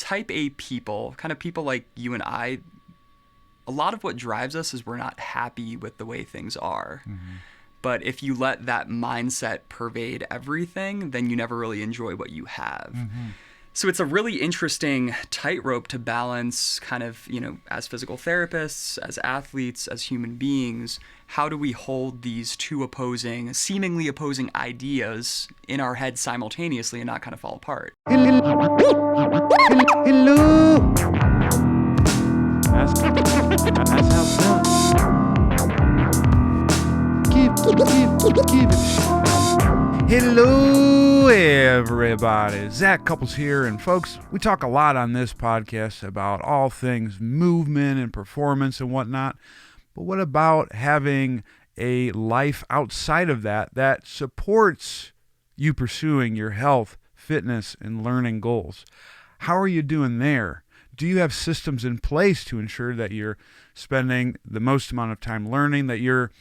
type A people, kind of people like you and I, a lot of what drives us is we're not happy with the way things are. Mm-hmm. But if you let that mindset pervade everything, then you never really enjoy what you have. Mm-hmm. So it's a really interesting tightrope to balance kind of, as physical therapists, as athletes, as human beings. How do we hold these two seemingly opposing ideas in our heads simultaneously and not kind of fall apart? Hello. That's how it's done. Give it. Hello, everybody. Zach Couples here, and folks, we talk a lot on this podcast about all things movement and performance and whatnot. But what about having a life outside of that supports you pursuing your health, fitness, and learning goals? How are you doing there? Do you have systems in place to ensure that you're spending the most amount of time learning, that you're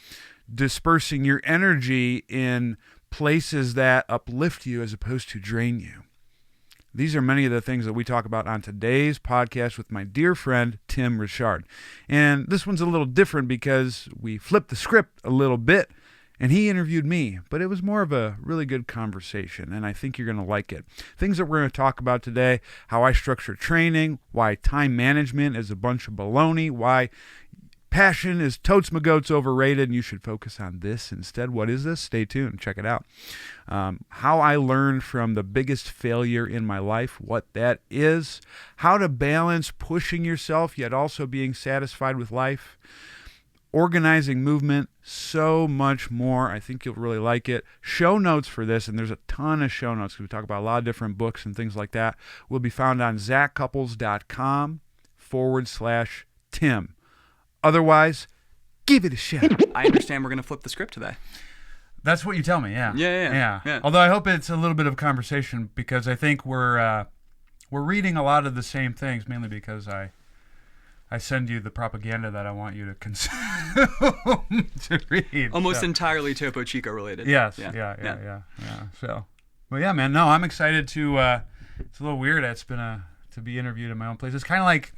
dispersing your energy in places that uplift you as opposed to drain you? These are many of the things that we talk about on today's podcast with my dear friend, Tim Richardt. And this one's a little different because we flipped the script a little bit and he interviewed me, but it was more of a really good conversation, and I think you're going to like it. Things that we're going to talk about today: how I structure training, why time management is a bunch of baloney, why passion is totes my goats overrated and you should focus on this instead. What is this? Stay tuned. Check it out. How I learned from the biggest failure in my life, what that is, how to balance pushing yourself yet also being satisfied with life, organizing movement, so much more. I think you'll really like it. Show notes for this, and there's a ton of show notes because we talk about a lot of different books and things like that, will be found on zachcouples.com/Tim. Otherwise, give it a shot. I understand we're going to flip the script today. That's what you tell me, yeah. Yeah. Although I hope it's a little bit of conversation because I think we're reading a lot of the same things, mainly because I send you the propaganda that I want you to consume to read. Almost entirely Topo Chico related. Yes, yeah. So, well, yeah, man. No, I'm excited to. It's a little weird. It's been to be interviewed in my own place. It's kind of like.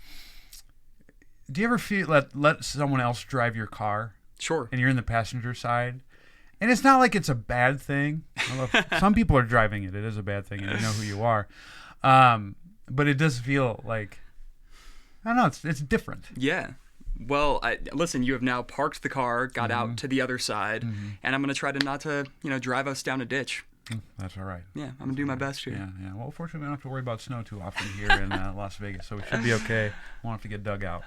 Do you ever feel let someone else drive your car? Sure. And you're in the passenger side, and it's not like it's a bad thing. Some people are driving it. It is a bad thing, and you know who you are. But it does feel like. I don't know, it's different. Yeah. Well, listen, you have now parked the car, got out to the other side, and I'm going to try to not to, drive us down a ditch. That's all right. Yeah, I'm going to do my best here. Yeah. Well, fortunately, we don't have to worry about snow too often here in Las Vegas, so we should be okay. Won't have to get dug out.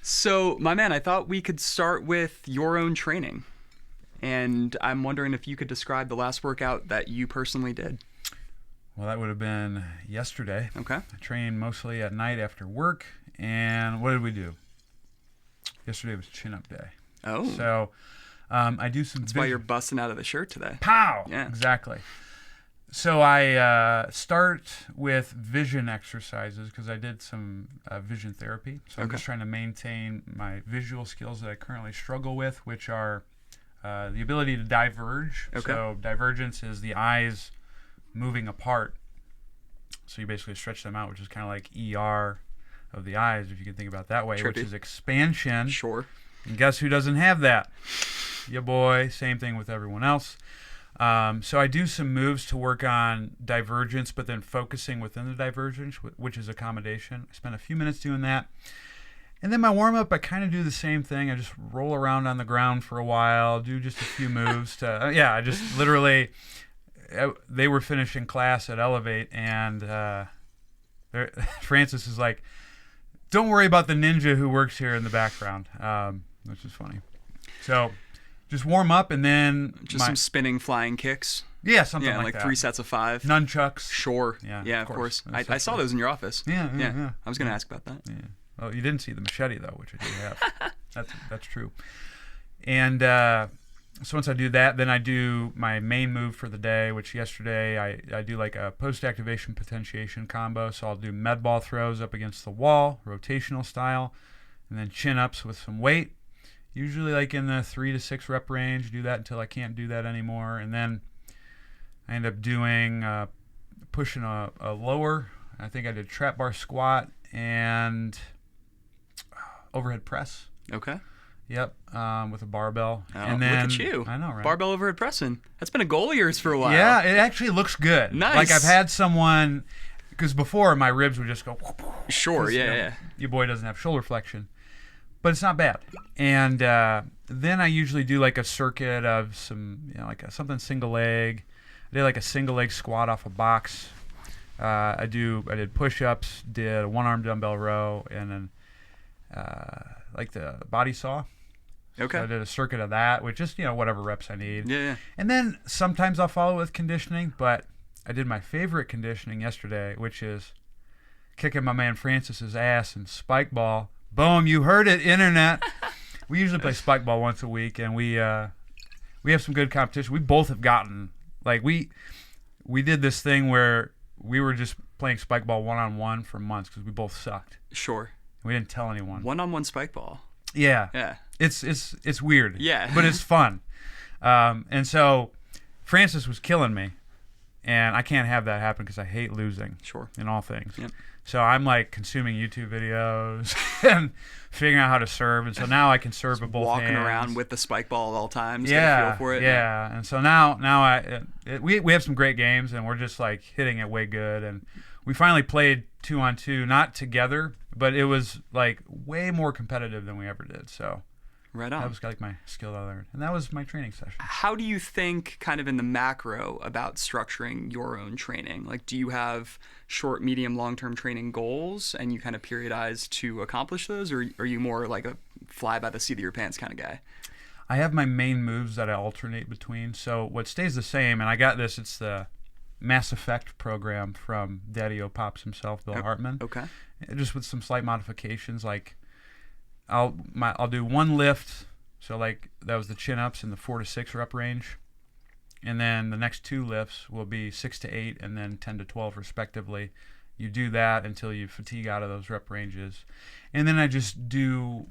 So, my man, I thought we could start with your own training. And I'm wondering if you could describe the last workout that you personally did. Well, that would have been yesterday. Okay. I trained mostly at night after work. And what did we do? Yesterday was chin-up day. Oh. So I do some... That's why you're busting out of the shirt today. Pow! Yeah. Exactly. So I start with vision exercises because I did some vision therapy. So I'm just trying to maintain my visual skills that I currently struggle with, which are the ability to diverge. Okay. So divergence is the eyes moving apart. So you basically stretch them out, which is kind of like ER of the eyes, if you can think about it that way, which is expansion. Sure. And guess who doesn't have that? Ya boy. Same thing with everyone else. So I do some moves to work on divergence, but then focusing within the divergence, which is accommodation. I spend a few minutes doing that. And then my warm-up, I kind of do the same thing. I just roll around on the ground for a while, do just a few moves to, I just literally, they were finishing class at Elevate, and Francis is like, don't worry about the ninja who works here in the background, which is funny. So just warm up and then... Just some spinning flying kicks. Yeah, something like that. 3 sets of 5. Nunchucks. Sure. Yeah, of course. I saw those in your office. Yeah. I was going to ask about that. Yeah. Well, you didn't see the machete, though, which I do have. That's true. And so once I do that, then I do my main move for the day, which yesterday I do like a post-activation potentiation combo. So I'll do med ball throws up against the wall, rotational style, and then chin-ups with some weight. Usually like in the 3 to 6 rep range. Do that until I can't do that anymore. And then I end up doing pushing a lower I think I did trap bar squat and overhead press. Okay. Yep, with a barbell. Oh, and then, look at you. I know, right? Barbell overhead pressing. That's been a goal of yours for a while. Yeah, it actually looks good. Nice. Like I've had someone, because before my ribs would just go. Sure, yeah. Your boy doesn't have shoulder flexion, but it's not bad. And then I usually do like a circuit of some, something single leg. I did like a single leg squat off a box. I did push-ups, did a one-arm dumbbell row, and then like the body saw. Okay. So I did a circuit of that, with just whatever reps I need. Yeah. And then sometimes I'll follow with conditioning, but I did my favorite conditioning yesterday, which is kicking my man Francis's ass in spike ball. Boom, you heard it, internet. We usually play spike ball once a week, and we have some good competition. We both have gotten we did this thing where we were just playing spike ball one-on-one for months because we both sucked. Sure. We didn't tell anyone. One-on-one spike ball. Yeah. Yeah. It's weird. Yeah. But it's fun. And so Francis was killing me, and I can't have that happen because I hate losing. Sure. In all things. Yep. So I'm like consuming YouTube videos and figuring out how to serve, and so now I can serve with both walking hands. around with the spike ball at all times. Yeah. Get a feel for it. Yeah. And so now we have some great games, and we're just like hitting it way good, and we finally played 2-on-2, not together, but it was like way more competitive than we ever did. So Right on. that was like my skill that I learned, and that was my training session. How do you think, kind of in the macro, about structuring your own training? Like, do you have short, medium, long-term training goals, and you kind of periodize to accomplish those, or are you more like a fly by the seat of your pants kind of guy? I have my main moves that I alternate between. So what stays the same, and I got this, it's the Mass Effect program from Daddy-O Pops himself, Bill Hartman. Okay. Just with some slight modifications, like I'll do one lift, so like that was the chin-ups in the 4 to 6 rep range, and then the next 2 lifts will be 6 to 8 and then 10 to 12 respectively. You do that until you fatigue out of those rep ranges, and then I just do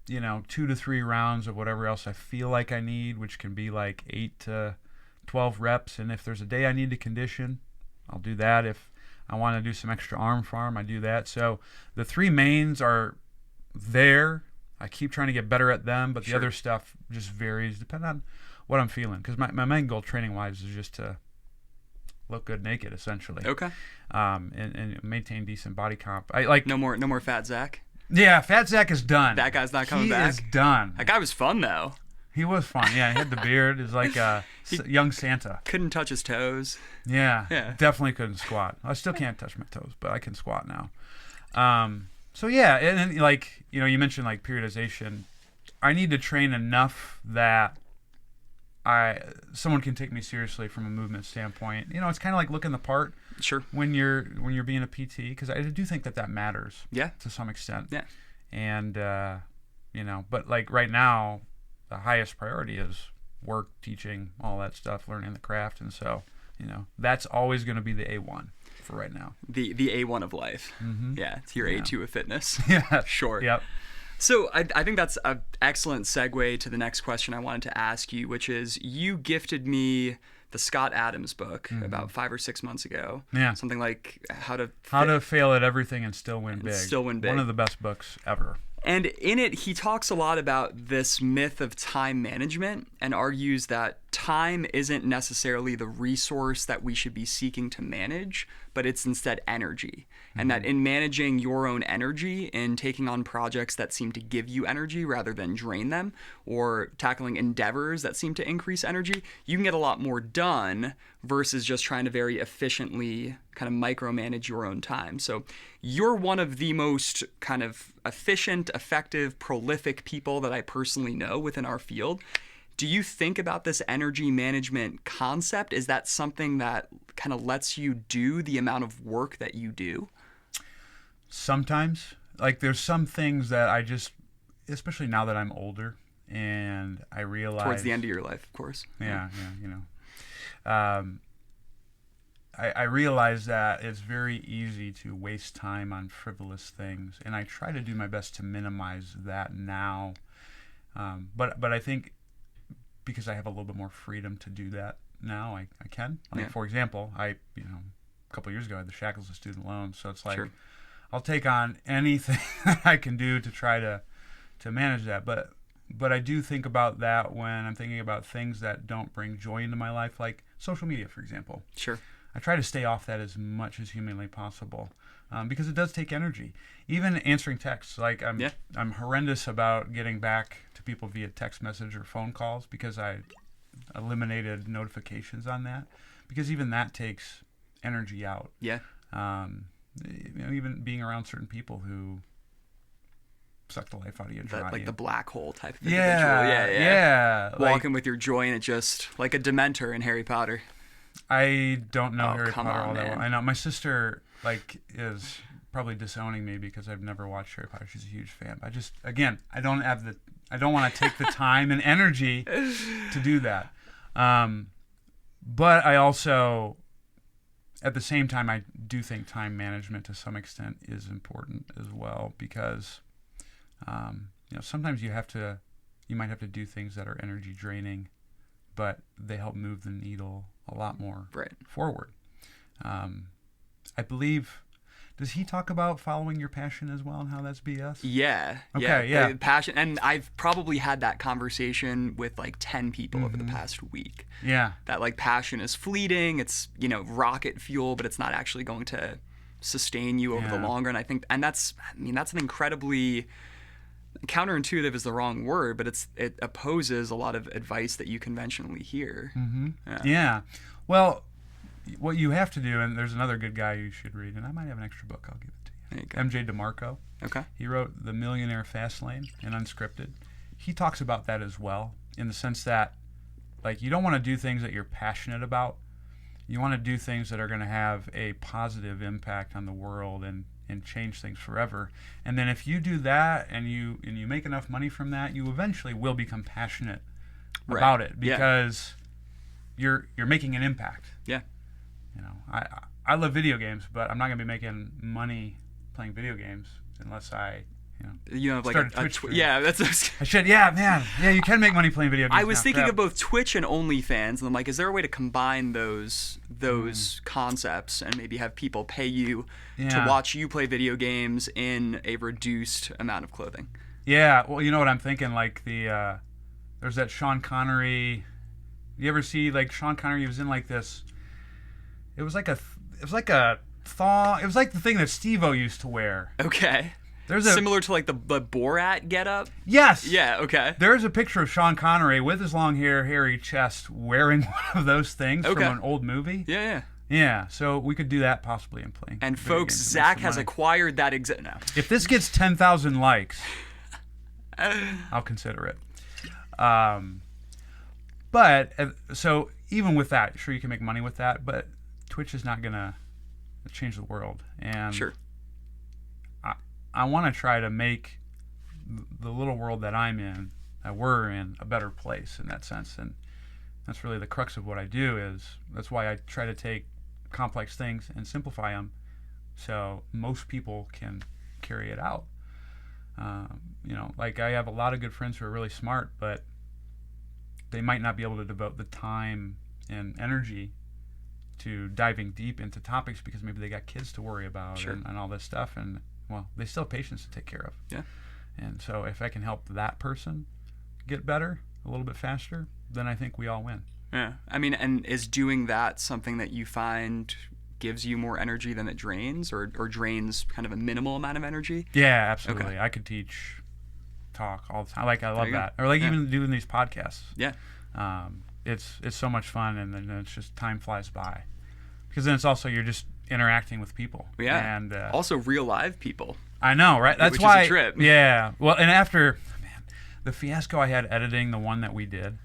2 to 3 rounds of whatever else I feel like I need, which can be like 8 to 12 reps. And if there's a day I need to condition, I'll do that. If I want to do some extra arm farm, I do that. So the 3 mains are there. I keep trying to get better at them, but the Sure. other stuff just varies depending on what I'm feeling. Because my main goal training-wise is just to look good naked, essentially. Okay. And maintain decent body comp. I like No more Fat Zach. Yeah, Fat Zach is done. That guy's not coming he back. He is done. That guy was fun though. He was fun. Yeah, he had the beard. He was like young Santa. Couldn't touch his toes. Yeah. Definitely couldn't squat. I still can't touch my toes, but I can squat now. So yeah, and then like you mentioned like periodization. I need to train enough that someone can take me seriously from a movement standpoint. It's kind of like looking the part. Sure. When you're being a PT, because I do think that matters. Yeah. To some extent. Yeah. And but like right now, the highest priority is work, teaching, all that stuff, learning the craft, and so that's always going to be the A1 for right now. The A1 of life. Mm-hmm. Yeah. It's your A2 of fitness. Yeah. Sure. Yep. So I think that's an excellent segue to the next question I wanted to ask you, which is you gifted me the Scott Adams book about 5 or 6 months ago. Yeah. Something like How to Fail at Everything and Still Win Big. Still Win Big. One of the best books ever. And in it, he talks a lot about this myth of time management and argues that time isn't necessarily the resource that we should be seeking to manage, but it's instead energy. And that in managing your own energy and taking on projects that seem to give you energy rather than drain them, or tackling endeavors that seem to increase energy, you can get a lot more done versus just trying to very efficiently kind of micromanage your own time. So you're one of the most kind of efficient, effective, prolific people that I personally know within our field. Do you think about this energy management concept? Is that something that kind of lets you do the amount of work that you do? Sometimes. Like there's some things that I just, especially now that I'm older and I realize... Towards the end of your life, of course. Yeah, I realize that it's very easy to waste time on frivolous things, and I try to do my best to minimize that now. But I think because I have a little bit more freedom to do that now, I can. Like, for example, I couple of years ago, I had the shackles of student loans. So it's like, Sure. I'll take on anything that I can do to try to manage that. But I do think about that when I'm thinking about things that don't bring joy into my life, like social media, for example. Sure. I try to stay off that as much as humanly possible, because it does take energy. Even answering texts, like I'm horrendous about getting back to people via text message or phone calls, because I eliminated notifications on that, because even that takes energy out. Yeah. Even being around certain people who suck the life out of you, Like the black hole type of individual. Yeah. Like, walking with your joy, and it just like a Dementor in Harry Potter. I don't know Harry come Potter on, all that man. well. I know my sister is probably disowning me because I've never watched Harry Potter. She's a huge fan. I don't want to take the time and energy to do that. But I also, at the same time, I do think time management to some extent is important as well, because sometimes you might have to do things that are energy draining, but they help move the needle a lot more forward. I believe, does he talk about following your passion as well and how that's BS? Yeah. Okay, yeah. Passion, and I've probably had that conversation with like 10 people over the past week. Yeah. That like passion is fleeting. It's, rocket fuel, but it's not actually going to sustain you over the long run. I think, and that's an incredibly counterintuitive is the wrong word, but it opposes a lot of advice that you conventionally hear. Yeah. Well, what you have to do, and there's another good guy you should read, and I might have an extra book, I'll give it to you. There you go. M.J. DeMarco. Okay. He wrote The Millionaire Fastlane in Unscripted. He talks about that as well, in the sense that, like, you don't want to do things that you're passionate about. You want to do things that are going to have a positive impact on the world and change things forever. And then if you do that and you make enough money from that, you eventually will become passionate about it, because you're making an impact. Yeah. I love video games, but I'm not going to be making money playing video games unless I have like start a Twitch. Yeah, that's. I should. Yeah, man. Yeah, you can make money playing video games. I was now. thinking Crap. of both Twitch and OnlyFans, and I'm like, is there a way to combine those concepts and maybe have people pay you to watch you play video games in a reduced amount of clothing? Yeah. Well, you know what I'm thinking? Like there's that Sean Connery. You ever see like Sean Connery? He was in like this. It was like a thong. It was like the thing that Steve-O used to wear. Okay. There's similar to like the Borat getup. Yes. Yeah. Okay. There's a picture of Sean Connery with his long hair, hairy chest, wearing one of those things from an old movie. Yeah. Yeah. So we could do that possibly in playing. And folks, Zach has acquired that now. If this gets 10,000 likes, I'll consider it. But so even with that, sure, you can make money with that, but Twitch is not gonna change the world. And sure. I want to try to make the little world that I'm in, that we're in, a better place in that sense. And that's really the crux of what I do. That's why I try to take complex things and simplify them so most people can carry it out. Like I have a lot of good friends who are really smart, but they might not be able to devote the time and energy to diving deep into topics because maybe they got kids to worry about and all this stuff. And well, they still have patients to take care of. Yeah. And so if I can help that person get better a little bit faster, then I think we all win. Yeah. I mean, and is doing that something that you find gives you more energy than it drains, or drains kind of a minimal amount of energy? Yeah, absolutely. Okay. I could teach talk all the time. I love that. Or even doing these podcasts. Yeah. It's so much fun, and then it's just time flies by. Because then it's also you're just interacting with people. Yeah. And also real live people. I know, right? That's which why. is a trip. Yeah. Well, and after the fiasco I had editing the one that we did.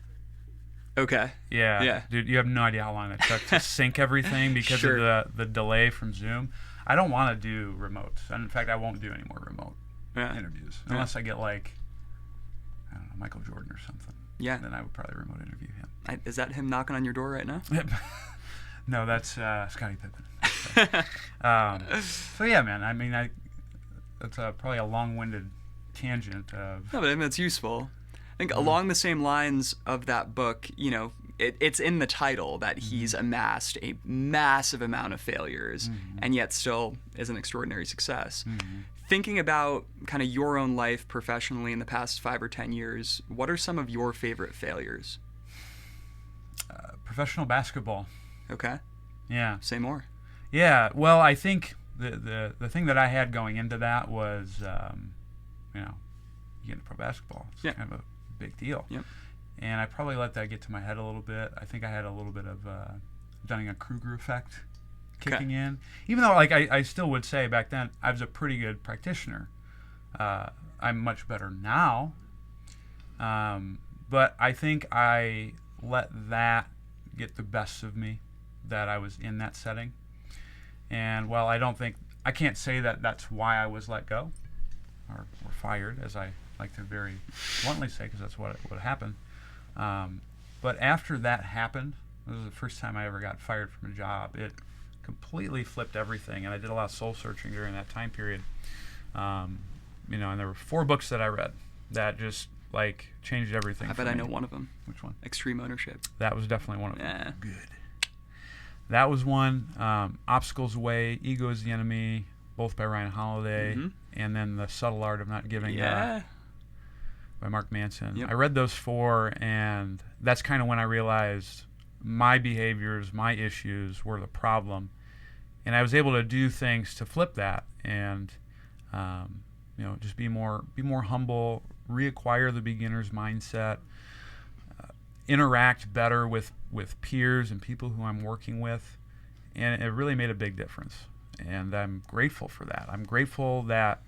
Okay. Yeah. Yeah. Dude, you have no idea how long it took to sync everything because of the delay from Zoom. I don't want to do remotes. And in fact, I won't do any more remote interviews unless I get like, I don't know, Michael Jordan or something. Yeah. Then I would probably remote interview him. Is that him knocking on your door right now? No, that's Scottie Pippen. So yeah, man. I mean, that's probably a long-winded tangent of. No, but I mean, that's useful. I think along the same lines of that book, it's in the title that he's amassed a massive amount of failures and yet still is an extraordinary success. Thinking about kind of your own life professionally in the past 5 or 10 years, what are some of your favorite failures? Professional basketball. Okay. Yeah. Say more. Yeah. Well, I think the thing that I had going into that was, you get into pro basketball. It's kind of a big deal. Yep. And I probably let that get to my head a little bit. I think I had a little bit of Dunning-Kruger effect kicking in. Even though, like, I still would say back then I was a pretty good practitioner. I'm much better now. But I think I let that get the best of me, that I was in that setting. And while I can't say that that's why I was let go or fired, as I like to very bluntly say, because that's what happened. But after that happened, this was the first time I ever got fired from a job. It completely flipped everything, and I did a lot of soul searching during that time period. And there were 4 books that I read that just changed everything. I bet I know one of them. Which one? Extreme Ownership. That was definitely one of them. Yeah. Good. That was one. Obstacles Away, Ego is the Enemy, both by Ryan Holiday, and then The Subtle Art of Not Giving by Mark Manson. Yep. I read those 4, and that's kind of when I realized my behaviors, my issues were the problem, and I was able to do things to flip that, and just be more humble, reacquire the beginner's mindset, interact better with peers and people who I'm working with, and it really made a big difference. And I'm grateful for that. I'm grateful that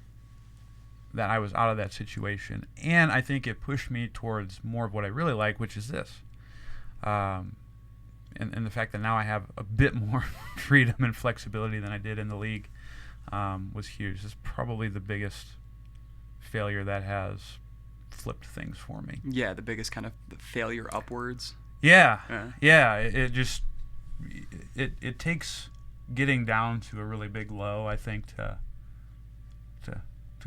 I was out of that situation, and I think it pushed me towards more of what I really like, which is this. And the fact that now I have a bit more freedom and flexibility than I did in the league was huge. It's probably the biggest failure that has flipped things for me. Yeah, the biggest kind of failure upwards. Yeah. It takes getting down to a really big low, I think, to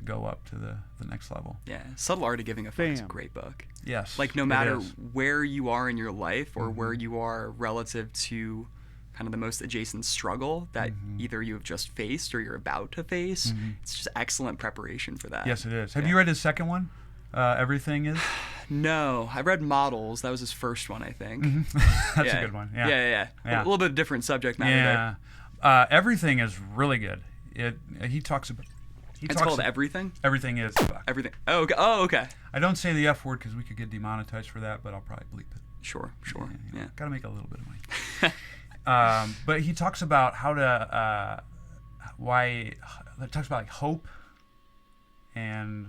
go up to the next level. Yeah, Subtle Art of Giving Effect is a great book. Yes. No matter where you are in your life or where you are relative to kind of the most adjacent struggle that either you have just faced or you're about to face, it's just excellent preparation for that. Yes, it is. Have you read his second one? Everything Is? No, I read Models. That was his first one, I think. That's a good one. Yeah. A little bit different subject matter there. Everything Is really good. He talks about... It's called Everything? Everything Is. Everything. Oh, okay. I don't say the F word because we could get demonetized for that, but I'll probably bleep it. Sure. Yeah. Got to make a little bit of money. But he talks about how to... it talks about hope and...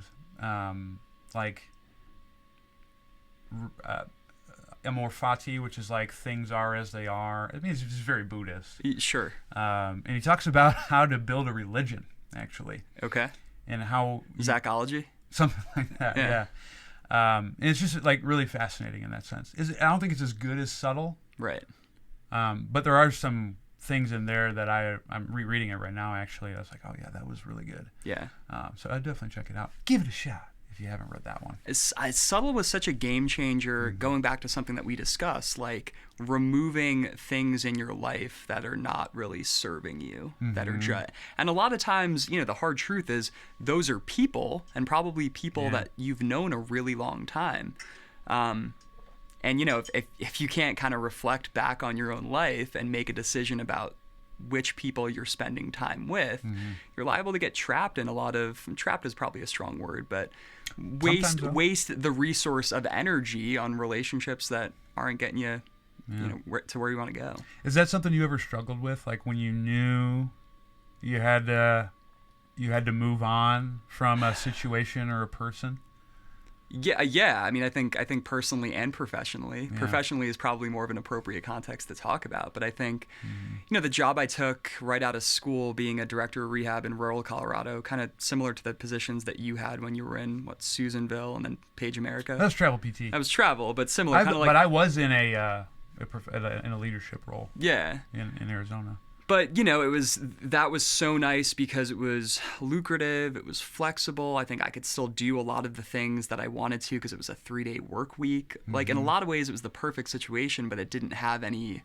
amor fati, which is things are as they are. I mean, it's just very Buddhist. Sure. And he talks about how to build a religion, actually. Okay. And how... Zachology? Something like that, yeah. And it's just really fascinating in that sense. I don't think it's as good as Subtle. Right. But there are some things in there that I'm rereading it right now, actually. I was like, oh, yeah, that was really good. Yeah. So I'd definitely check it out. Give it a shot if you haven't read that one. Subtle was such a game changer, going back to something that we discussed, removing things in your life that are not really serving you, that are just... And a lot of times, the hard truth is those are people, and probably people that you've known a really long time. And, if you can't kind of reflect back on your own life and make a decision about which people you're spending time with, you're liable to get trapped in a lot of... Trapped is probably a strong word, but waste the resource of energy on relationships that aren't getting you, to where you want to go. Is that something you ever struggled with? When you knew you had to move on from a situation or a person? Yeah. I mean, I think personally and professionally. Yeah. Professionally is probably more of an appropriate context to talk about. But I think, the job I took right out of school, being a director of rehab in rural Colorado, kind of similar to the positions that you had when you were in Susanville and then Page America. That was travel PT. That was travel, but similar. But I was in a leadership role. Yeah. In Arizona. But, that was so nice because it was lucrative, it was flexible. I think I could still do a lot of the things that I wanted to because it was a 3-day work week. Like, in a lot of ways, it was the perfect situation, but it didn't have any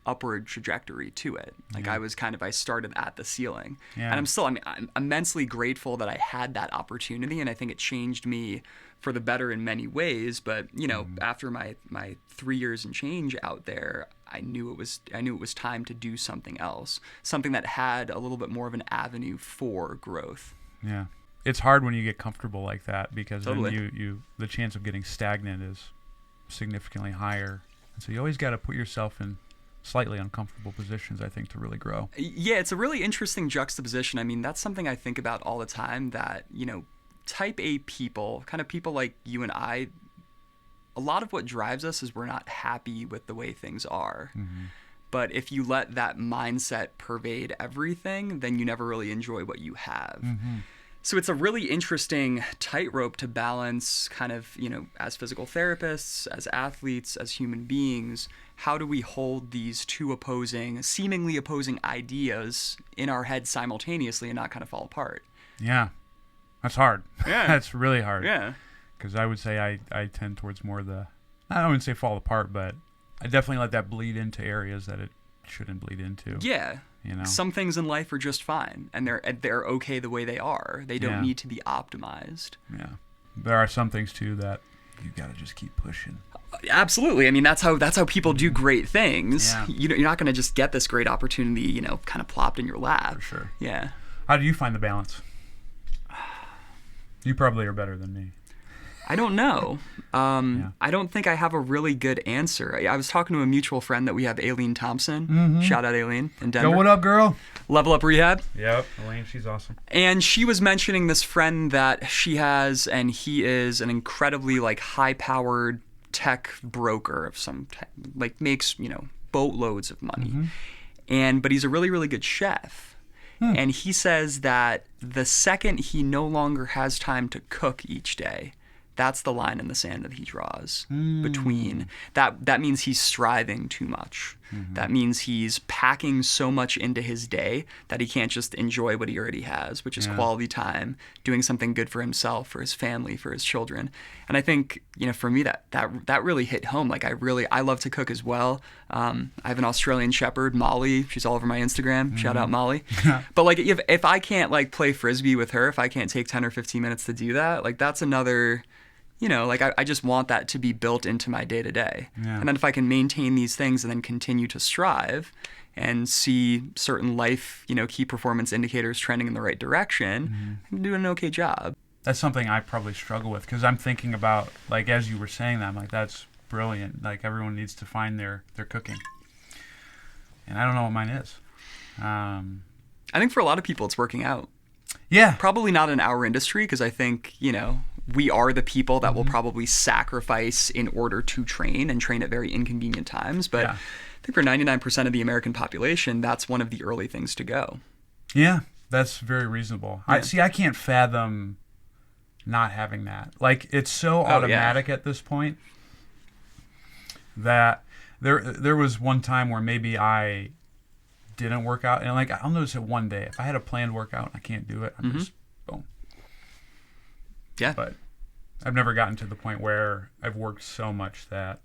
upward trajectory to it. Like, I started at the ceiling. Yeah. And I'm immensely grateful that I had that opportunity, and I think it changed me for the better in many ways. But, after my 3 years and change out there, I knew it was time to do something else, something that had a little bit more of an avenue for growth. Yeah. It's hard when you get comfortable like that because Totally. then the chance of getting stagnant is significantly higher. And so you always got to put yourself in slightly uncomfortable positions, I think, to really grow. Yeah, it's a really interesting juxtaposition. I mean, that's something I think about all the time, that, type A people, kind of people like you and I, a lot of what drives us is we're not happy with the way things are. Mm-hmm. But if you let that mindset pervade everything, then you never really enjoy what you have. Mm-hmm. So it's a really interesting tightrope to balance, kind of, as physical therapists, as athletes, as human beings. How do we hold these two seemingly opposing ideas in our heads simultaneously and not kind of fall apart? Yeah. That's hard. Yeah. That's really hard. Yeah. Because I would say I tend towards more I wouldn't say fall apart, but I definitely let that bleed into areas that it shouldn't bleed into. Yeah. Some things in life are just fine, and they're okay the way they are. They don't need to be optimized. Yeah. There are some things too that you got to just keep pushing. Absolutely. I mean, that's how people do great things. Yeah. You're not going to just get this great opportunity, kind of plopped in your lap. For sure. Yeah. How do you find the balance? You probably are better than me. I don't know. I don't think I have a really good answer. I was talking to a mutual friend that we have, Aileen Thompson. Mm-hmm. Shout out Aileen in Denver. Yo, what up, girl? Level Up Rehab. Yep. Elaine, she's awesome. And she was mentioning this friend that she has, and he is an incredibly high-powered tech broker of some type, makes, boatloads of money. Mm-hmm. But he's a really, really good chef. And he says that the second he no longer has time to cook each day, that's the line in the sand that he draws between. That means he's striving too much. Mm-hmm. That means he's packing so much into his day that he can't just enjoy what he already has, which is quality time, doing something good for himself, for his family, for his children. And I think, for me, that really hit home. I love to cook as well. I have an Australian Shepherd, Molly. She's all over my Instagram. Mm-hmm. Shout out Molly. But if I can't play Frisbee with her, if I can't take 10 or 15 minutes to do that, that's another... I just want that to be built into my day-to-day. Yeah. And then if I can maintain these things and then continue to strive and see certain life, key performance indicators trending in the right direction, I'm doing an okay job. That's something I probably struggle with because I'm thinking about, as you were saying that, I'm like, that's brilliant. Everyone needs to find their cooking. And I don't know what mine is. I think for a lot of people it's working out. Yeah. Probably not in our industry because I think, we are the people that will probably sacrifice in order to train and train at very inconvenient times. But I think for 99% of the American population, that's one of the early things to go. Yeah, that's very reasonable. Yeah. I can't fathom not having that. It's so automatic at this point that there was one time where maybe I didn't work out. And I'll notice it one day. If I had a planned workout and I can't do it, I'm just, boom. Yeah. But I've never gotten to the point where I've worked so much that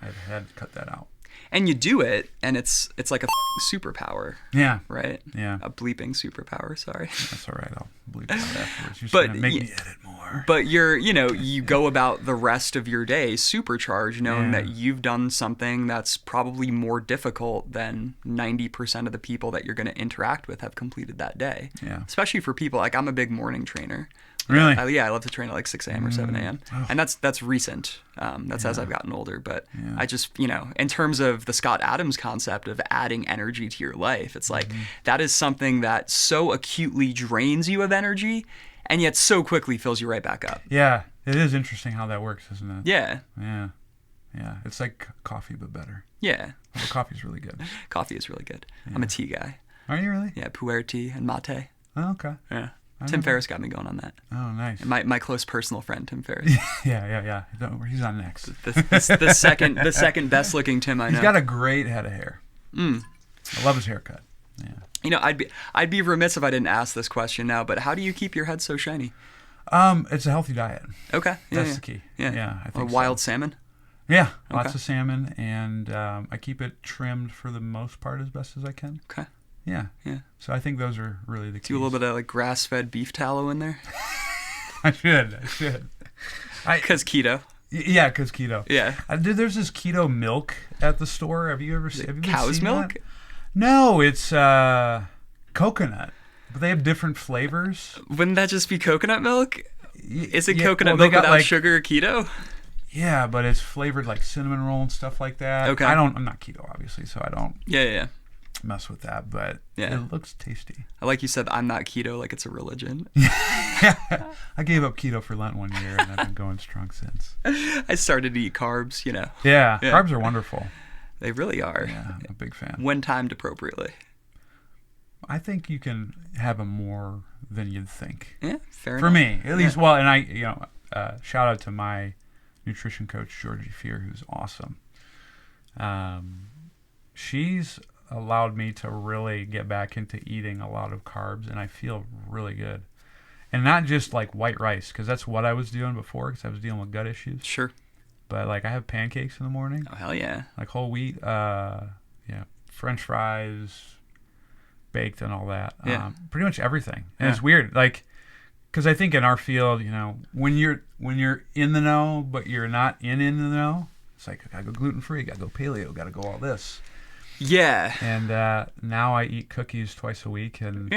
I've had to cut that out. And you do it, and it's like a superpower. Yeah. Right? Yeah. A bleeping superpower, sorry. That's all right. I'll bleep it out afterwards. You're just But going to make me edit more. But you go about the rest of your day supercharged, knowing that you've done something that's probably more difficult than 90% of the people that you're going to interact with have completed that day. Yeah. Especially for people, I'm a big morning trainer. Really? I love to train at 6 a.m. or 7 a.m. Oh. And that's recent. That's as I've gotten older. But I just, in terms of the Scott Adams concept of adding energy to your life, it's that is something that so acutely drains you of energy and yet so quickly fills you right back up. Yeah. It is interesting how that works, isn't it? Yeah. Yeah. Yeah. It's like coffee, but better. Yeah. Well, coffee's really good. Coffee is really good. Yeah. I'm a tea guy. Are you really? Yeah. Pu'er tea and mate. Oh, okay. Yeah. Tim Ferriss got me going on that. Oh, nice. My close personal friend, Tim Ferriss. Yeah. He's on next. The second best looking Tim I know. He's got a great head of hair. I love his haircut. Yeah. I'd be remiss if I didn't ask this question now, but how do you keep your head so shiny? It's a healthy diet. Okay. That's the key. Yeah, I think wild so. salmon? Yeah, lots of salmon, and I keep it trimmed for the most part as best as I can. Okay. Yeah. So I think those are really the keys. Do a little bit of like grass-fed beef tallow in there? I should. Because keto. Yeah, because keto. Yeah. There's this keto milk at the store. Have you cow's seen milk? That? No, it's coconut. But they have different flavors. Wouldn't that just be coconut milk? Is it Yeah, coconut well, milk without like, sugar or keto? Yeah, but it's flavored like cinnamon roll and stuff like that. Okay. I'm not keto, obviously, so I don't Yeah. mess with that, but Yeah. it looks tasty. Like you said, I'm not keto like it's a religion. I gave up keto for Lent one year, and I've been going strong since. I started to eat carbs, Yeah, carbs are wonderful. They really are. Yeah, I'm a big fan. When timed appropriately. I think you can have them more than you'd think. Yeah, fair For enough. me, at least. Well, and I, shout out to my nutrition coach, Georgie Fear, who's awesome. She's allowed me to really get back into eating a lot of carbs, and I feel really good. And not just like white rice, because that's what I was doing before, because I was dealing with gut issues. Sure. But like I have pancakes in the morning. Oh, hell yeah. Like whole wheat, French fries, baked and all that. Yeah. Pretty much everything. And it's weird, like, because I think in our field, when you're in the know, but you're not in the know, it's like, I gotta go gluten-free, gotta go paleo, gotta go all this. Yeah. And now I eat cookies twice a week, and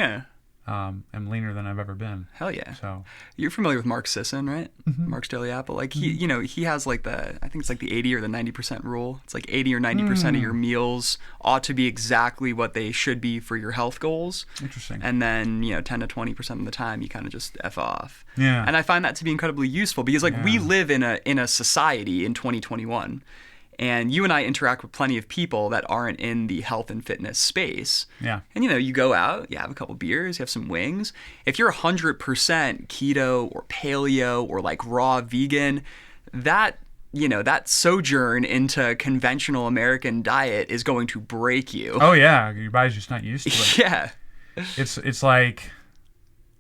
I'm leaner than I've ever been. Hell yeah. So you're familiar with Mark Sisson, right? Mm-hmm. Mark's Daily Apple. Like he has like I think it's like the 80 or the 90% rule. It's like 80 or 90% of your meals ought to be exactly what they should be for your health goals. Interesting. And then, 10 to 20% of the time you kind of just F off. Yeah. And I find that to be incredibly useful because we live in a society in 2021. And you and I interact with plenty of people that aren't in the health and fitness space. Yeah. And, you go out, you have a couple beers, you have some wings. If you're 100% keto or paleo or like raw vegan, that sojourn into conventional American diet is going to break you. Oh, yeah. Your body's just not used to it. Yeah. It's like,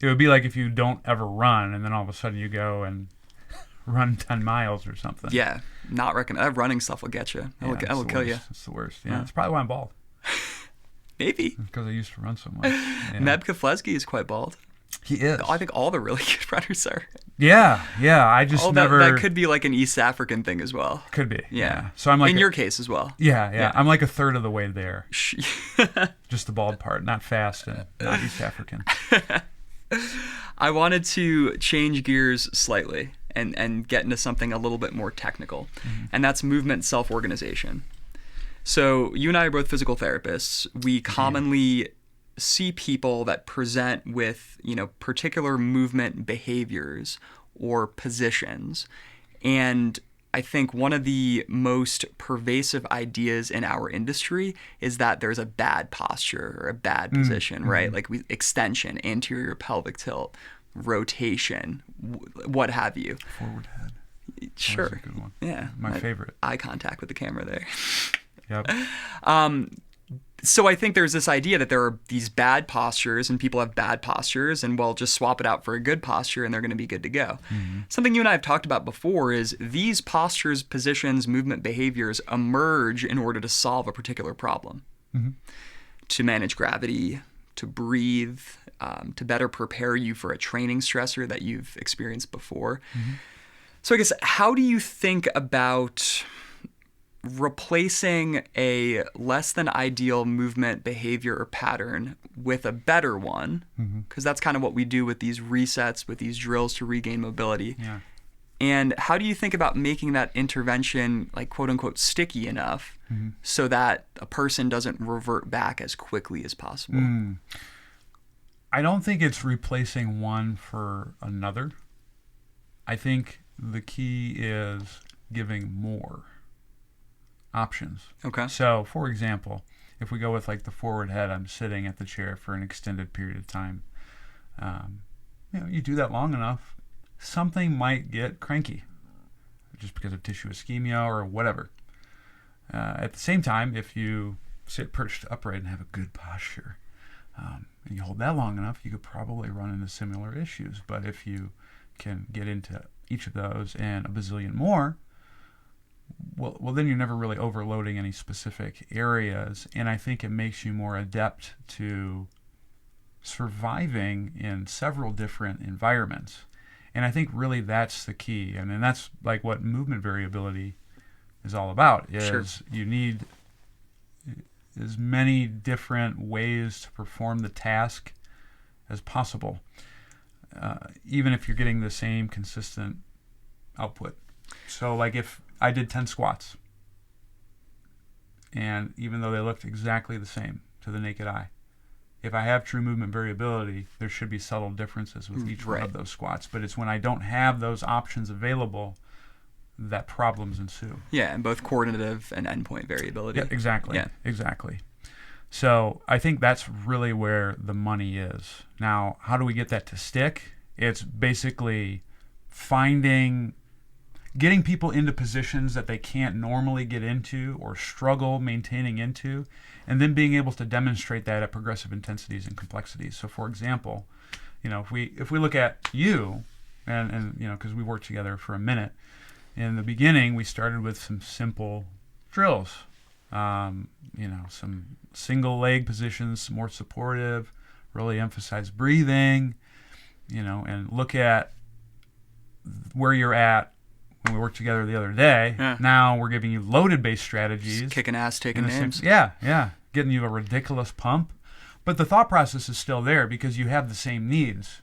it would be like if you don't ever run and then all of a sudden you go and run 10 miles or something. Yeah. Not recommend. That running stuff will get you. That will kill you. It's the worst. Yeah. That's probably why I'm bald. Maybe. Because I used to run so much. Yeah. Meb Keflezighi is quite bald. He is. I think all the really good runners are. Yeah. I just never. That could be like an East African thing as well. Could be. Yeah. So I'm like. In your case as well. Yeah. I'm like a third of the way there. Just the bald part. Not fast and not East African. I wanted to change gears slightly and get into something a little bit more technical, and that's movement self-organization. So you and I are both physical therapists. We commonly see people that present with, particular movement behaviors or positions. And I think one of the most pervasive ideas in our industry is that there's a bad posture or a bad position, right? Like extension, anterior pelvic tilt, rotation, what have you. Forward head. Sure. That's a good one. Yeah. My favorite. Eye contact with the camera there. Yep. So I think there's this idea that there are these bad postures and people have bad postures and just swap it out for a good posture and they're going to be good to go. Mm-hmm. Something you and I have talked about before is these postures, positions, movement behaviors emerge in order to solve a particular problem. Mm-hmm. To manage gravity, to breathe, to better prepare you for a training stressor that you've experienced before. Mm-hmm. So I guess, how do you think about replacing a less than ideal movement behavior or pattern with a better one? Because that's kind of what we do with these resets, with these drills to regain mobility. Yeah. And how do you think about making that intervention, like, quote unquote, sticky enough so that a person doesn't revert back as quickly as possible? I don't think it's replacing one for another. I think the key is giving more options. Okay. So, for example, if we go with like the forward head, I'm sitting at the chair for an extended period of time. You do that long enough, something might get cranky, just because of tissue ischemia or whatever. At the same time, if you sit perched upright and have a good posture, and you hold that long enough, you could probably run into similar issues. But if you can get into each of those and a bazillion more, well, then you're never really overloading any specific areas, and I think it makes you more adept to surviving in several different environments. And I think really that's the key, and that's like what movement variability is all about, is Sure. you need as many different ways to perform the task as possible, even if you're getting the same consistent output. So like if I did 10 squats, and even though they looked exactly the same to the naked eye, if I have true movement variability, there should be subtle differences with each one of those squats. But it's when I don't have those options available that problems ensue. Yeah, and both coordinative and endpoint variability. Yeah, exactly. Yeah. Exactly. So I think that's really where the money is. Now, how do we get that to stick? It's basically getting people into positions that they can't normally get into or struggle maintaining into, and then being able to demonstrate that at progressive intensities and complexities. So for example, if we look at you, and because we worked together for a minute, in the beginning we started with some simple drills, some single leg positions, more supportive, really emphasize breathing, and look at where you're at when we worked together the other day. Yeah. Now we're giving you loaded base strategies. Just kicking ass, taking names. Yeah. Getting you a ridiculous pump. But the thought process is still there because you have the same needs.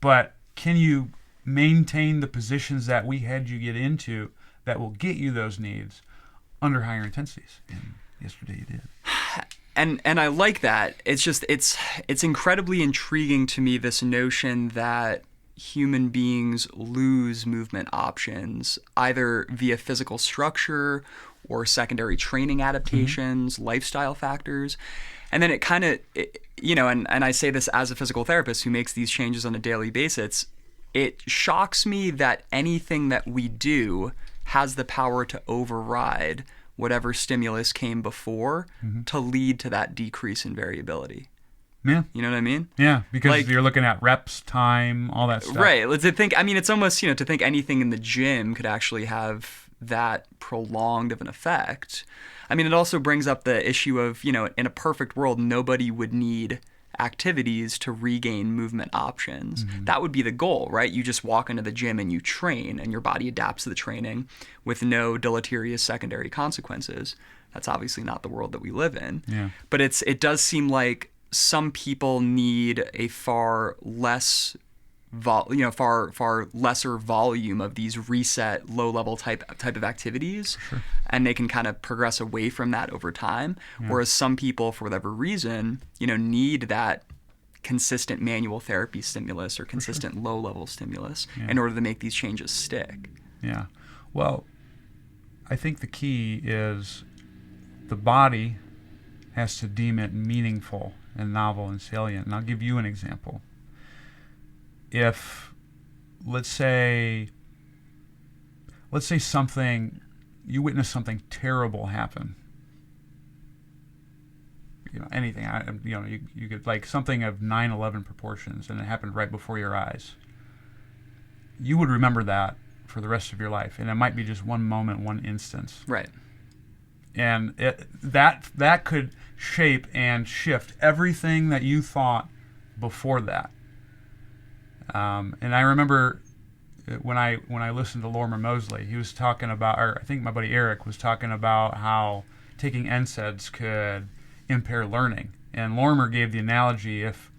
But can you maintain the positions that we had you get into that will get you those needs under higher intensities? And yesterday you did. And I like that. It's just it's incredibly intriguing to me, this notion that human beings lose movement options either via physical structure or secondary training adaptations, lifestyle factors. And then it kind of, and I say this as a physical therapist who makes these changes on a daily basis, it shocks me that anything that we do has the power to override whatever stimulus came before to lead to that decrease in variability. Yeah. You know what I mean? Yeah, because you're looking at reps, time, all that stuff. Right. It's almost, to think anything in the gym could actually have that prolonged of an effect. I mean, it also brings up the issue of, in a perfect world, nobody would need activities to regain movement options. That would be the goal, right? You just walk into the gym and you train, and your body adapts to the training with no deleterious secondary consequences. That's obviously not the world that we live in. Yeah. But it does seem like some people need a far lesser volume of these reset low-level type of activities, Sure. and they can kind of progress away from that over time. Yeah. Whereas some people, for whatever reason, need that consistent manual therapy stimulus or consistent low-level stimulus in order to make these changes stick. Yeah. Well, I think the key is the body has to deem it meaningful and novel and salient. And I'll give you an example. If, let's say you witness something terrible happen, anything, you could, like something of 9/11 proportions, and it happened right before your eyes. You would remember that for the rest of your life, and it might be just one moment, one instance. Right. And that could shape and shift everything that you thought before that. And I remember when I listened to Lorimer Mosley, he was talking about, or I think my buddy Eric was talking about how taking NSAIDs could impair learning. And Lorimer gave the analogy, if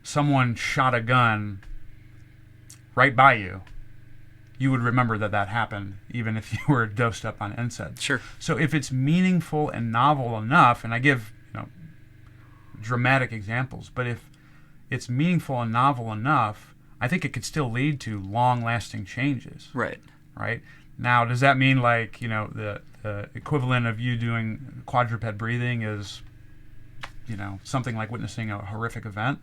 someone shot a gun right by you, you would remember that happened, even if you were dosed up on NSAIDs. Sure. So if it's meaningful and novel enough, and I give dramatic examples, but if it's meaningful and novel enough, I think it could still lead to long-lasting changes. Right. Right? Now, does that mean the equivalent of you doing quadruped breathing is, something like witnessing a horrific event?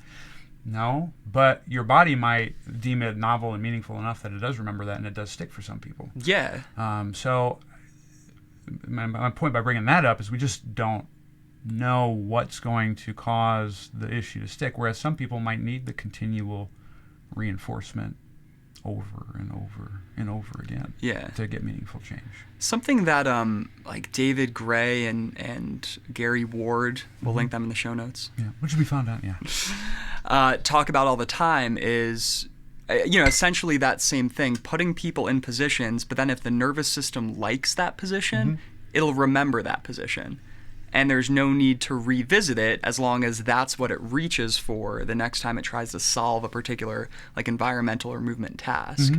No, but your body might deem it novel and meaningful enough that it does remember that, and it does stick for some people. Yeah. So my point by bringing that up is we just don't know what's going to cause the issue to stick, whereas some people might need the continual reinforcement over and over and over again to get meaningful change. Something that like David Gray and Gary Ward, we'll link them in the show notes. Yeah, which will be found out, talk about all the time is, essentially that same thing, putting people in positions, but then if the nervous system likes that position, it'll remember that position. And there's no need to revisit it as long as that's what it reaches for the next time it tries to solve a particular like environmental or movement task.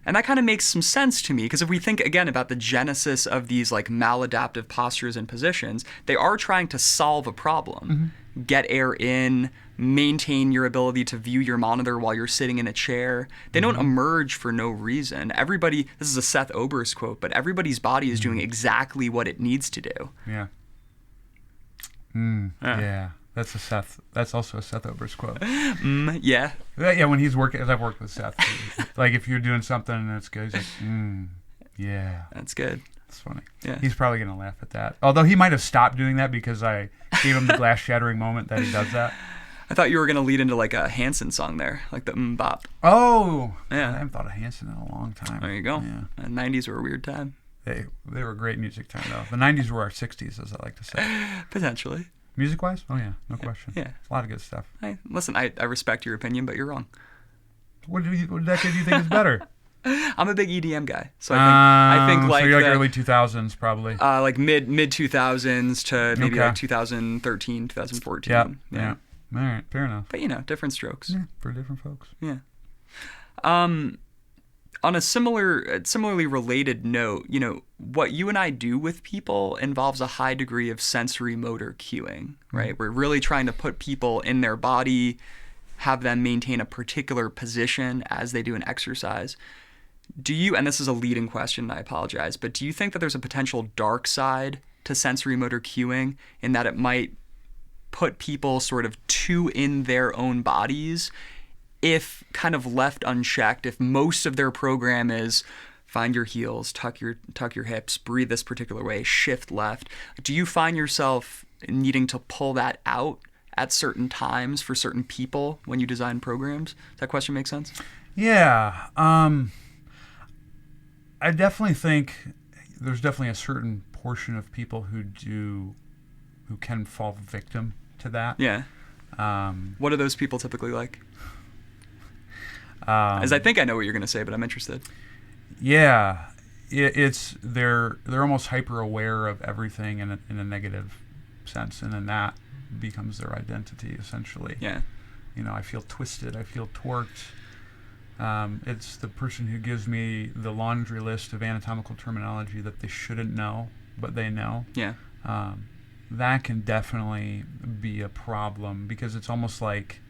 And that kind of makes some sense to me, because if we think again about the genesis of these like maladaptive postures and positions, they are trying to solve a problem. Get air in, maintain your ability to view your monitor while you're sitting in a chair. They don't emerge for no reason. Everybody, this is a Seth Oberst quote, but everybody's body is doing exactly what it needs to do. Yeah, that's also a Seth Oberst quote. Yeah, when he's working, as I've worked with Seth, like if you're doing something and it's good, he's like, yeah. That's good. That's funny. Yeah. He's probably going to laugh at that. Although he might have stopped doing that because I gave him the glass shattering moment that he does that. I thought you were going to lead into like a Hanson song there, like the bop. Oh, yeah. I haven't thought of Hanson in a long time. There you go. Yeah. The 90s were a weird time. They were a great music time, though. The 90s were our 60s, as I like to say. Potentially. Music-wise? Oh, yeah. No question. Yeah. A lot of good stuff. Hey, listen, I respect your opinion, but you're wrong. What decade do you think is better? I'm a big EDM guy. So I think like... So you're like early 2000s, probably. Like mid 2000s to maybe like 2013, 2014. Yeah. All right. Fair enough. But, different strokes. Yeah, for different folks. Yeah. On a similarly related note, what you and I do with people involves a high degree of sensory motor cueing, right? We're really trying to put people in their body, have them maintain a particular position as they do an exercise. Do you, and this is a leading question, I apologize, but do you think that there's a potential dark side to sensory motor cueing in that it might put people sort of too in their own bodies if kind of left unchecked, if most of their program is find your heels, tuck your hips, breathe this particular way, shift left, do you find yourself needing to pull that out at certain times for certain people when you design programs? Does that question make sense? Yeah. I definitely think there's definitely a certain portion of people who can fall victim to that. Yeah. What are those people typically like? As I think I know what you're going to say, but I'm interested. Yeah, it's they're almost hyper aware of everything in a negative sense, and then that becomes their identity essentially. Yeah. I feel twisted. I feel torqued. It's the person who gives me the laundry list of anatomical terminology that they shouldn't know, but they know. Yeah. That can definitely be a problem because it's almost like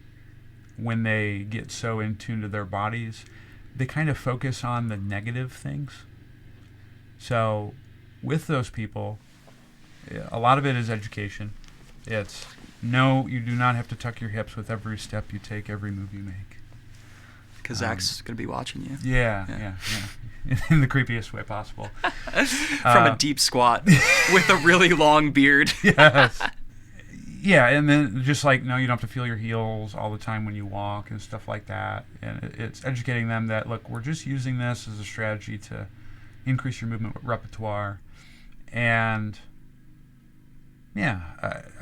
when they get so in tune to their bodies, they kind of focus on the negative things. So with those people, a lot of it is education. It's, no, you do not have to tuck your hips with every step you take, every move you make. Because Zach's going to be watching you. Yeah. In the creepiest way possible. From a deep squat with a really long beard. Yes. Yeah, and then just like, no, you don't have to feel your heels all the time when you walk and stuff like that. And it's educating them that, look, we're just using this as a strategy to increase your movement repertoire. And, yeah,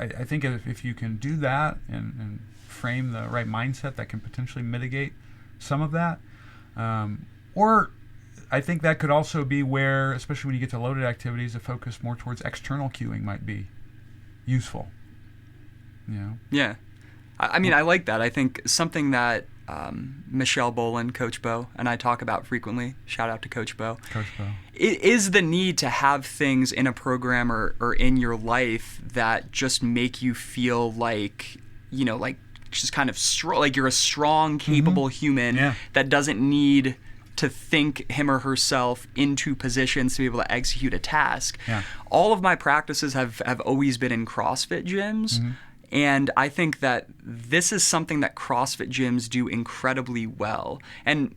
I think if you can do that and frame the right mindset, that can potentially mitigate some of that. Or I think that could also be where, especially when you get to loaded activities, a focus more towards external cueing might be useful. Yeah. I mean, I like that. I think something that Michelle Boland, Coach Bo, and I talk about frequently, shout out to Coach Bo, it is the need to have things in a program or in your life that just make you feel like, like just kind of like you're a strong, capable human that doesn't need to think him or herself into positions to be able to execute a task. Yeah. All of my practices have always been in CrossFit gyms. And I think that this is something that CrossFit gyms do incredibly well. And,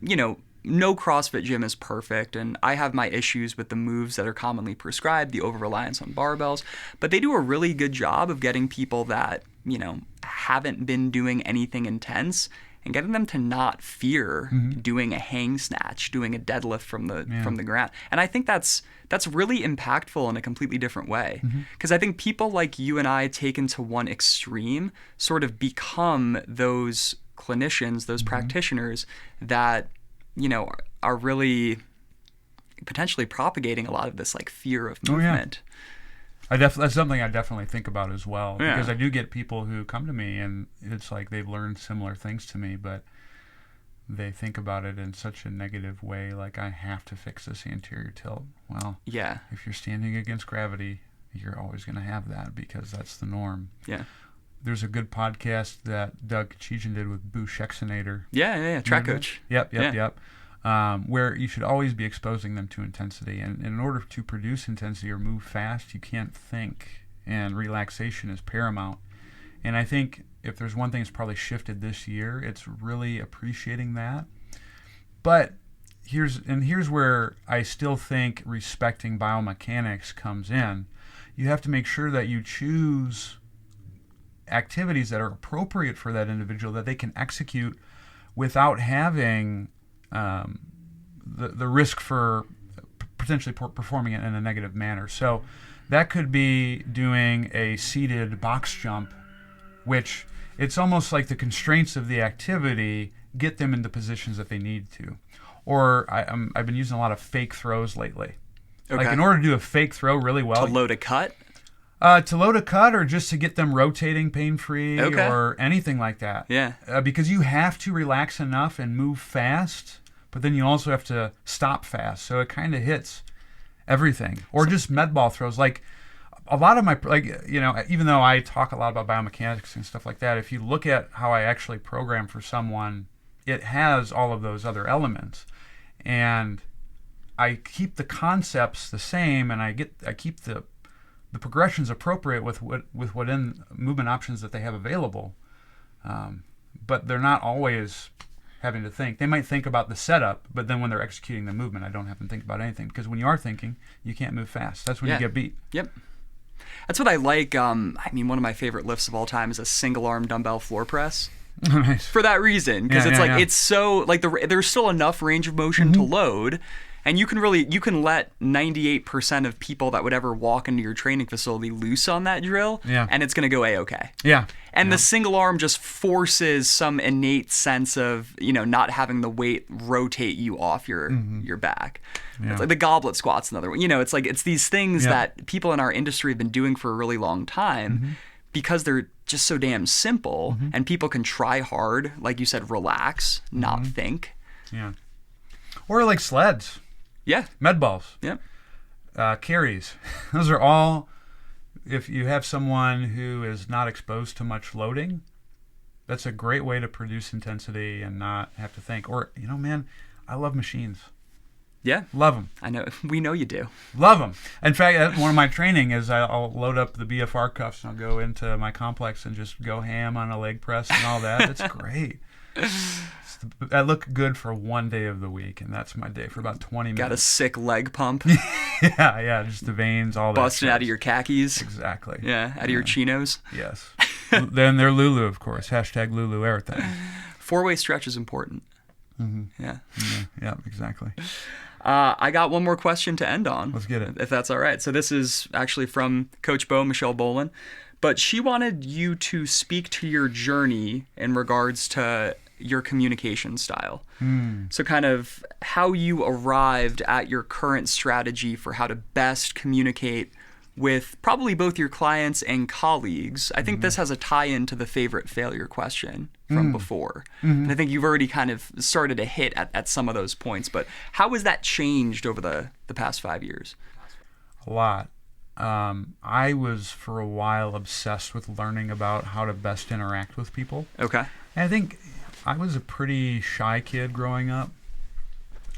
no CrossFit gym is perfect, and I have my issues with the moves that are commonly prescribed, the over-reliance on barbells, but they do a really good job of getting people that, haven't been doing anything intense and getting them to not fear doing a hang snatch, doing a deadlift from the ground. And I think that's really impactful in a completely different way. Because I think people like you and I taken to one extreme sort of become those clinicians, those practitioners that, are really potentially propagating a lot of this like fear of movement. That's something I definitely think about as well, because I do get people who come to me and it's like they've learned similar things to me, but they think about it in such a negative way, like I have to fix this anterior tilt. Well, if you're standing against gravity, you're always going to have that because that's the norm. There's a good podcast that Doug Cheechan did with Boo Schexenator. Track coach. Yep. Where you should always be exposing them to intensity. And in order to produce intensity or move fast, you can't think. And relaxation is paramount. And I think if there's one thing that's probably shifted this year, it's really appreciating that. But here's where I still think respecting biomechanics comes in. You have to make sure that you choose activities that are appropriate for that individual that they can execute without having the risk for potentially performing it in a negative manner. So that could be doing a seated box jump, which it's almost like the constraints of the activity get them into positions that they need to. Or I've been using a lot of fake throws lately. Like in order to do a fake throw really well. To load a cut? To load a cut or just to get them rotating pain-free or anything like that. Because you have to relax enough and move fast, but then you also have to stop fast. So it kind of hits everything. Or just med ball throws. Like a lot of my, even though I talk a lot about biomechanics and stuff like that, if you look at how I actually program for someone, it has all of those other elements. And I keep the concepts the same, and I keep the progressions appropriate with what in movement options that they have available, but they're not always having to think. They might think about the setup, but then when they're executing the movement, I don't have them think about anything, because when you are thinking, you can't move fast. That's when you get beat. That's what I like. One of my favorite lifts of all time is a single arm dumbbell floor press. Nice. For that reason, because it's so like there's still enough range of motion to load. And you can let 98% of people that would ever walk into your training facility loose on that drill, and it's going to go A-okay. And the single arm just forces some innate sense of, not having the weight rotate you off your back. It's like the goblet squat's another one. It's these things that people in our industry have been doing for a really long time because they're just so damn simple, and people can try hard, like you said, relax, not think. Or like sleds. Med balls. Carries. Those are all, if you have someone who is not exposed to much loading, that's a great way to produce intensity and not have to think. Or, man, I love machines. Love them. I know. We know you do. Love them. In fact, one of my training is I'll load up the BFR cuffs and I'll go into my complex and just go ham on a leg press and all that. It's great. I look good for one day of the week, and that's my day for about 20 minutes. Got a sick leg pump. Just the veins, all that. Busting out of your khakis. Exactly. Out of your chinos. Yes. Then they're Lulu, of course. # Lulu everything. 4-way stretch is important. Yeah, exactly. I got one more question to end on. Let's get it. If that's all right. So this is actually from Coach Bo, Michelle Bolin. But she wanted you to speak to your journey in regards to your communication style. So kind of how you arrived at your current strategy for how to best communicate with probably both your clients and colleagues. I think this has a tie-in to the favorite failure question from before. And I think you've already kind of started to hit at some of those points, but how has that changed over the past 5 years? A lot. I was for a while obsessed with learning about how to best interact with people. And I think I was a pretty shy kid growing up,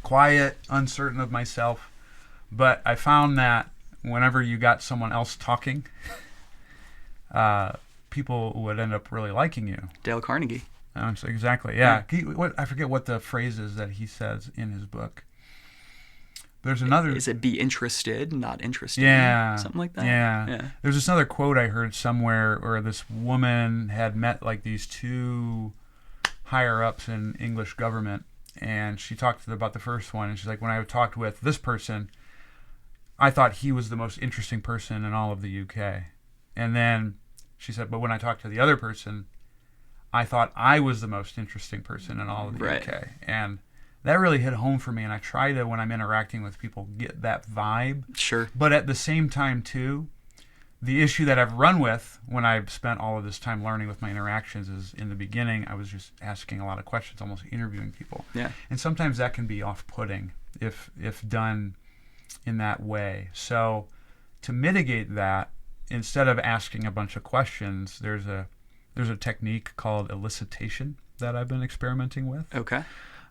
quiet, uncertain of myself, but I found that whenever you got someone else talking, people would end up really liking you. Dale Carnegie. Exactly. Yeah. I forget what the phrase is that he says in his book. There's another. Is it be interested, not interested? Yeah. Something like that? Yeah. There's this other quote I heard somewhere where this woman had met like these two higher ups in English government, and she talked about the first one, and she's like, when I talked with this person, I thought he was the most interesting person in all of the UK. And then she said, but when I talked to the other person, I thought I was the most interesting person in all of the UK. And that really hit home for me, and I try to, when I'm interacting with people, get that vibe. Sure. But at the same time, too, the issue that I've run with when I've spent all of this time learning with my interactions is in the beginning, I was just asking a lot of questions, almost interviewing people. Yeah. And sometimes that can be off-putting if done in that way. So to mitigate that, instead of asking a bunch of questions, there's a technique called elicitation that I've been experimenting with. Okay.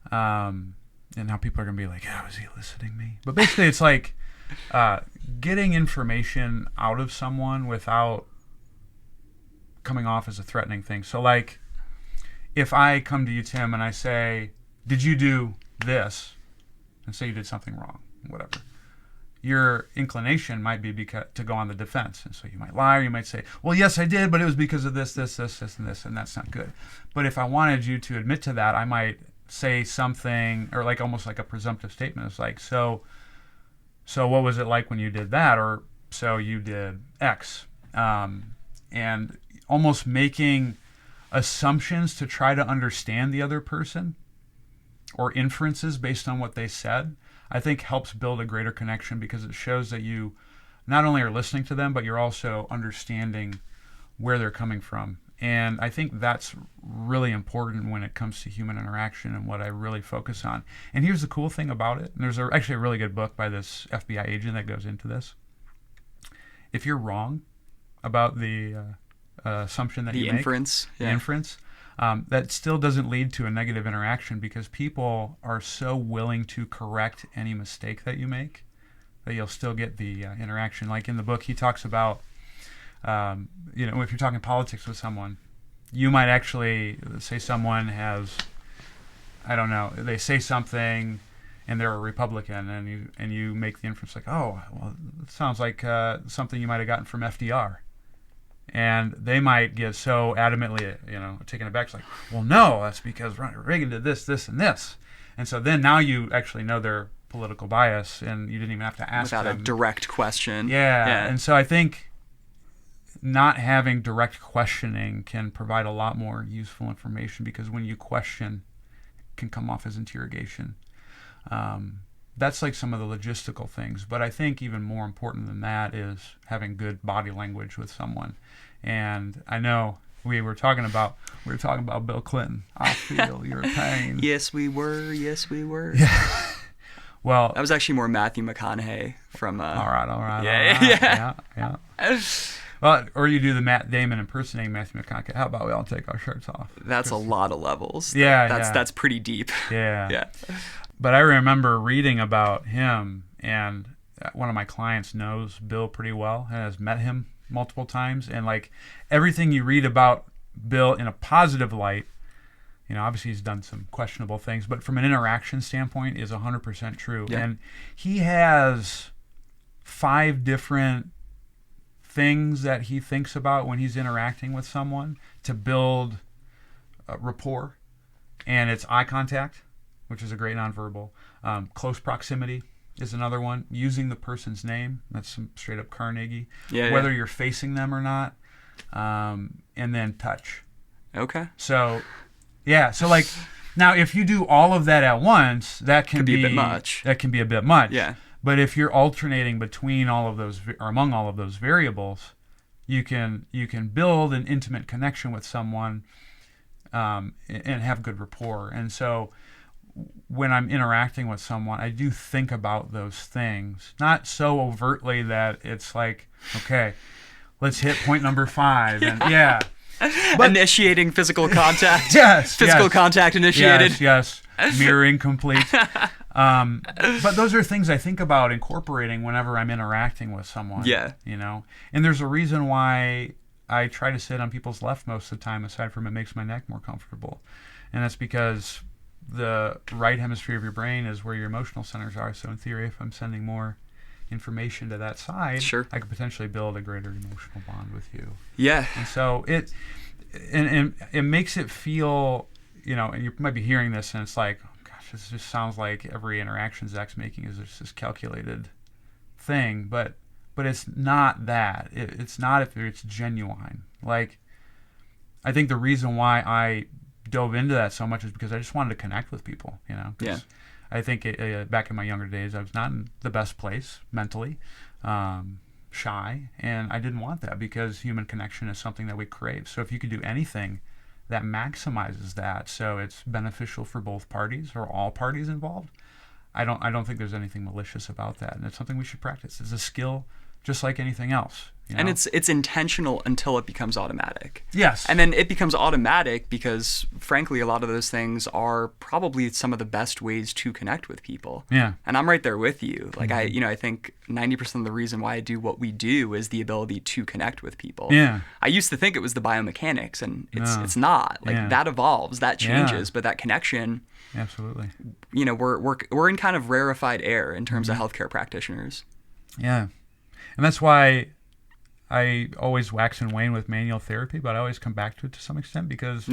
And now people are going to be like, oh, is he eliciting me? But basically it's like getting information out of someone without coming off as a threatening thing. So like if I come to you, Tim, and I say, did you do this? And say you did something wrong, whatever. Your inclination might be to go on the defense. And so you might lie, or you might say, well, yes, I did, but it was because of this, and this, and that's not good. But if I wanted you to admit to that, I might say something, or like almost like a presumptive statement. It's like, so what was it like when you did that? Or so you did X. And almost making assumptions to try to understand the other person, or inferences based on what they said, I think helps build a greater connection, because it shows that you not only are listening to them, but you're also understanding where they're coming from. And I think that's really important when it comes to human interaction and what I really focus on. And here's the cool thing about it. And there's actually a really good book by this FBI agent that goes into this. If you're wrong about the assumption that you make, the inference, that still doesn't lead to a negative interaction, because people are so willing to correct any mistake that you make that you'll still get the interaction. Like in the book, he talks about, if you're talking politics with someone, you might actually say someone has, I don't know, they say something and they're a Republican, and you make the inference like, oh, well, it sounds like something you might have gotten from FDR. And they might get so adamantly, taken aback. It's like, well, no, that's because Ronald Reagan did this, this, and this. And so then now you actually know their political bias, and you didn't even have to ask them. Without a direct question. Yeah. And so I think not having direct questioning can provide a lot more useful information, because when you question, it can come off as interrogation. That's like some of the logistical things. But I think even more important than that is having good body language with someone. And I know we were talking about Bill Clinton. I feel your pain. Yes, we were. Yeah. Well, that was actually more Matthew McConaughey from. All right. Yeah. Well, or you do the Matt Damon impersonating Matthew McConaughey. How about we all take our shirts off? That's a lot of levels. Yeah. That's pretty deep. Yeah. Yeah. But I remember reading about him, and one of my clients knows Bill pretty well and has met him multiple times. And like everything you read about Bill in a positive light, obviously he's done some questionable things, but from an interaction standpoint is 100% true. Yeah. And he has 5 different things that he thinks about when he's interacting with someone to build rapport. And it's eye contact, which is a great nonverbal. Close proximity is another one. Using the person's name. That's some straight up Carnegie. Whether you're facing them or not. And then touch. Okay. So, yeah. So like, now if you do all of that at once, that can be a bit much. That can be a bit much. Yeah. But if you're alternating between all of those, or among all of those variables, you can build an intimate connection with someone, and have good rapport. And so when I'm interacting with someone, I do think about those things, not so overtly that it's like, okay, let's hit point number 5, and but, initiating physical contact. Physical contact initiated. Yes. Mirroring complete. But those are things I think about incorporating whenever I'm interacting with someone. Yeah. And there's a reason why I try to sit on people's left most of the time, aside from it makes my neck more comfortable. And that's because the right hemisphere of your brain is where your emotional centers are. So in theory, if I'm sending more information to that side, Sure. I could potentially build a greater emotional bond with you. Yeah. And so it makes it feel, and you might be hearing this and it's like, oh gosh, this just sounds like every interaction Zach's making is just this calculated thing, but it's not that. It's not if it's genuine. Like, I think the reason why I dove into that so much is because I just wanted to connect with people, Yeah. I think back in my younger days, I was not in the best place mentally, shy, and I didn't want that because human connection is something that we crave. So if you could do anything that maximizes that, so it's beneficial for both parties or all parties involved, I don't think there's anything malicious about that, and it's something we should practice. It's a skill just like anything else. And it's intentional until it becomes automatic. Yes. And then it becomes automatic because, frankly, a lot of those things are probably some of the best ways to connect with people. Yeah. And I'm right there with you. Like, I think 90% of the reason why I do what we do is the ability to connect with people. Yeah. I used to think it was the biomechanics, and it's not. Like, that evolves, that changes, but that connection... Absolutely. We're in kind of rarefied air in terms of healthcare practitioners. Yeah. And that's why I always wax and wane with manual therapy, but I always come back to it to some extent because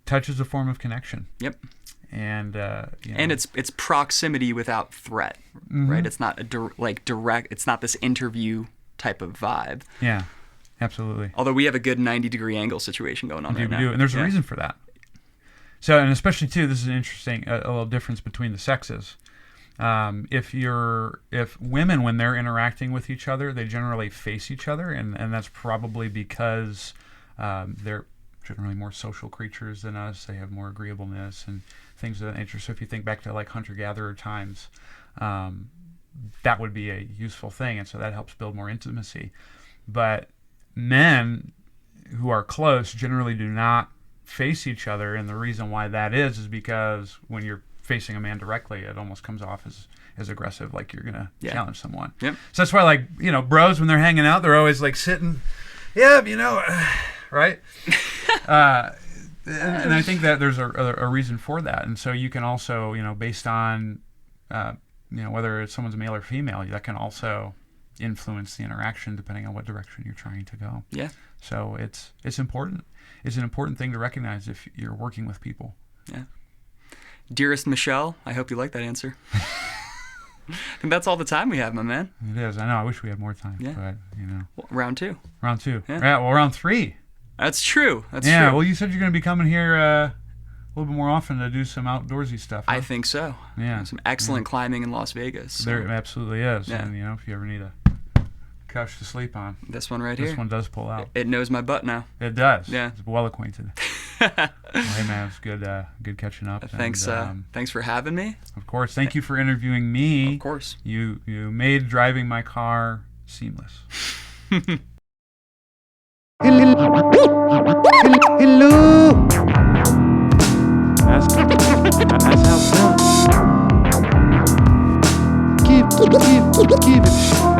touch is a form of connection. Yep. And and it's proximity without threat, right? It's not direct. It's not this interview type of vibe. Yeah, absolutely. Although we have a good 90-degree angle situation going on right now. We do, and there's a reason for that. So, and especially too, this is an interesting a little difference between the sexes. If women, when they're interacting with each other, they generally face each other, and that's probably because they're generally more social creatures than us. They have more agreeableness and things of that nature. So if you think back to like hunter-gatherer times, that would be a useful thing, and so that helps build more intimacy. But men who are close generally do not face each other, and the reason why that is because when you're facing a man directly, it almost comes off as aggressive, like you're gonna challenge someone. Yep. So that's why, like, bros, when they're hanging out, they're always like sitting, right? And I think that there's a reason for that, and so you can also, based on whether it's someone's male or female, that can also influence the interaction depending on what direction you're trying to go. Yeah. So it's important. It's an important thing to recognize if you're working with people. Yeah. Dearest Michelle, I hope you like that answer. I think that's all the time we have, my man. It is. I know. I wish we had more time. Yeah. But, Well, round 2. Round 2. Yeah. Well, round 3. That's true. That's true. true. Well, you said you're going to be coming here a little bit more often to do some outdoorsy stuff. Huh? I think so. Yeah. Some excellent climbing in Las Vegas. So. There absolutely is. Yeah. And, if you ever need a couch to sleep on. This one right here. This one does pull out. It knows my butt now. It does. Yeah. It's well acquainted. Well, hey, man, it's good catching up. Thanks. Thanks for having me. Of course. Thank you for interviewing me. Of course. You made driving my car seamless. Hello. That's how it's done. Give it a shot.